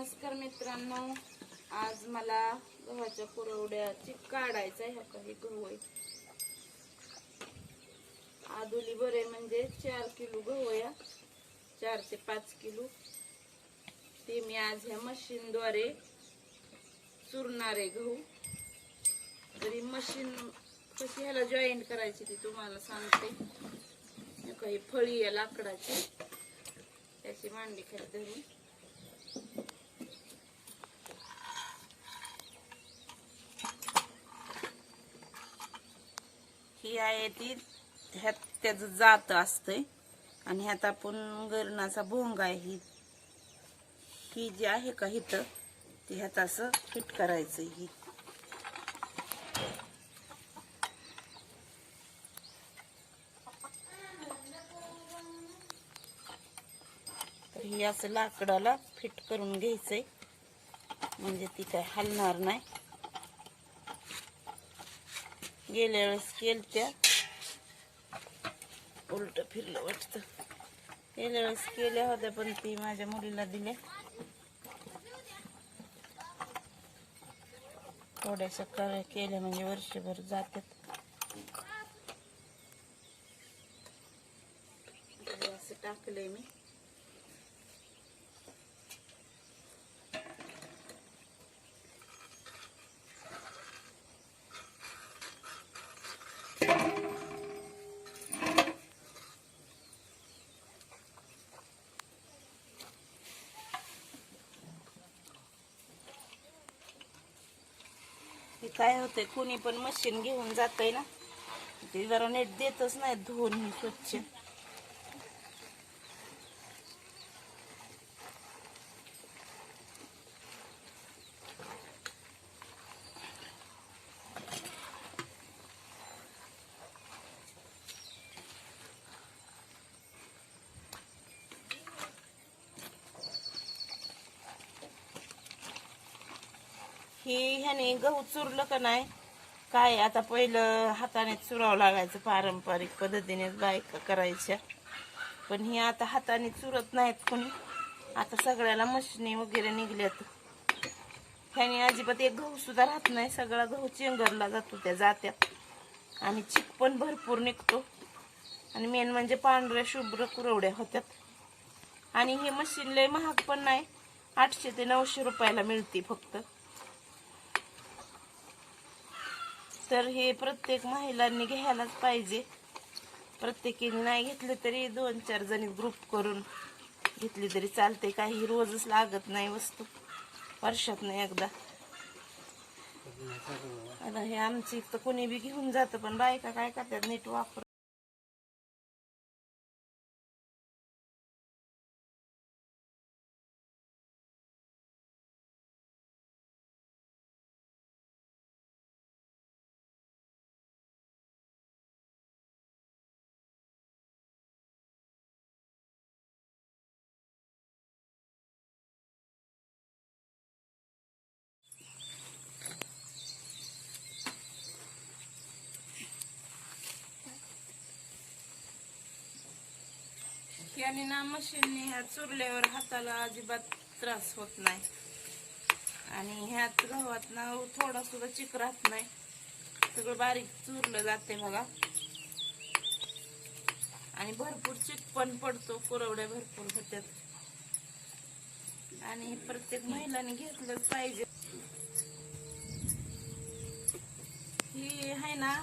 नमस्कार मित्रांनो, आज मला गव्हाच्या कुरवड्याची काढायचं आहे. काही गहू आहे आदुली बरे म्हणजे 4 किलो गहू आहे, 4 ते 5 किलो. ते मी आज ह्या मशीन द्वारे चुरणार आहे गहू. तरी मशीन कशी ह्याला जॉईंट करायची ती तुम्हाला सांगते. काही फळी आहे लाकडाची, त्याची मांडी खाली धरून ही आहे ती, ह्यात त्याचं जात असतंय आणि ह्यात आपण गरणाचा भोंगा आहे. ही जी आहे का इथं ती ह्यात असं फिट करायचं. ही असं लाकडाला फिट करून घ्यायचंय, म्हणजे ती काय हलणार नाही. गेल्या वेळेस केलत्या, उलट फिरलं वाटतं. गेल्या वेळेस केल्या होत्या पण ती माझ्या मुलीला दिल्या. थोड्याशा केल्या म्हणजे वर्षभर जातात. असं टाकलंय मी. काय होतंय, कोणी पण मशीन घेऊन जातंय ना, ते जरा नीट देतच नाही धुवून स्वच्छ. ह्याने गहू चुरलं का नाही काय, आता पहिलं हाताने चुरावं लागायचं, पारंपरिक पद्धतीने बायका करायच्या. पण ही आता हाताने चुरत नाहीत कोणी, आता सगळ्याला मशिनी वगैरे निघल्यात. ह्याने अजिबात एक गहू सुद्धा राहत नाही, सगळा गहू चेंगरला जातो त्या जात्यात आणि चिक पण भरपूर निघतो. आणि मेन म्हणजे पांढऱ्या शुभ्र कुरवड्या होत्यात. आणि हे मशीन लय महाग पण नाही, 800 ते 900 रुपयाला मिळते फक्त. तर हे प्रत्येक महिलांनी घ्यायलाच पाहिजे. प्रत्येकीने नाही घेतले तरी 2-4 जणी ग्रुप करून घेतली तरी चालते. काही रोजच लागत नाही वस्तू, वर्षातून एकदा. आता हे आमची तर कोणी बी घेऊन जातं, पण बायका काय करतात, नीट वापर. याने ना मशीनने ह्या चुरल्यावर हाताला अजिबात त्रास होत नाही. आणि ह्यात गव्हात ना थोडा सुद्धा चिक राहत नाही, सगळं बारीक चुरलं जाते बघा. आणि भरपूर चिक पण पडतो, कुरवड्या भरपूर होत्यात. आणि प्रत्येक महिलांनी घेतलंच पाहिजे. ही आहे ना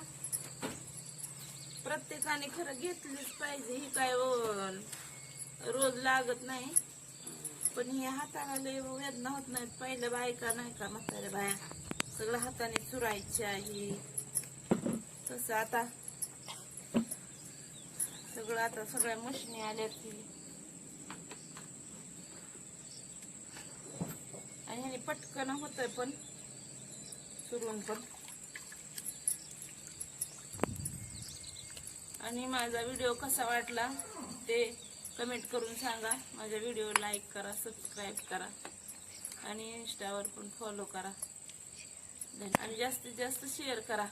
प्रत्येकाने खरं घेतलीच पाहिजे. ही काय रोज लागत नाही, पण ही हाताला लय वेदना होत नाहीत. पहिल्या बायका नाही का, म्हाताऱ्या बाया सगळं हाताने चुरायच्या. ही तसं आता सगळ्या मशिनी आल्यात. आणि ह्याने पटकन होतंय पण चुरून पण. आणि माझा व्हिडिओ कसा वाटला ते कमेंट करून सांगा. माझ्या व्हिडिओ लाईक करा, सबस्क्राईब करा आणि इंस्टावर पण फॉलो करा आणि जास्तीत जास्त शेअर करा.